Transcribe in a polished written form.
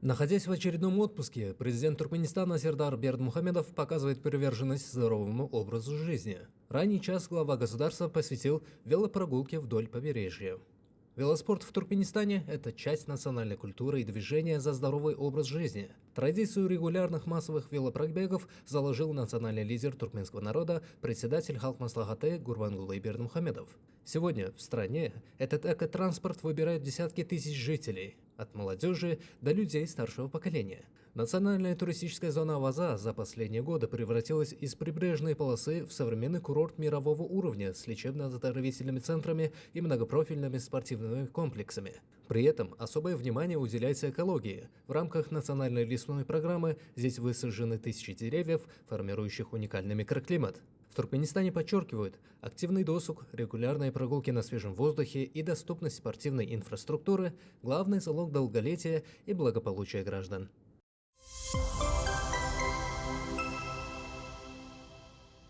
Находясь в очередном отпуске, президент Туркменистана Сердар Бердмухамедов показывает приверженность здоровому образу жизни. Ранний час глава государства посвятил велопрогулке вдоль побережья. Велоспорт в Туркменистане – это часть национальной культуры и движения за здоровый образ жизни. Традицию регулярных массовых велопробегов заложил национальный лидер туркменского народа, председатель Халк-Маслахаты Гурбангулы Бердмухамедов. Сегодня в стране этот экотранспорт выбирают десятки тысяч жителей, от молодежи до людей старшего поколения. Национальная туристическая зона Аваза за последние годы превратилась из прибрежной полосы в современный курорт мирового уровня с лечебно-оздоровительными центрами и многопрофильными спортивными комплексами. При этом особое внимание уделяется экологии. В рамках национальной лесной программы здесь высажены тысячи деревьев, формирующих уникальный микроклимат. В Туркменистане подчеркивают, активный досуг, регулярные прогулки на свежем воздухе и доступность спортивной инфраструктуры – главный залог долголетия и благополучия граждан.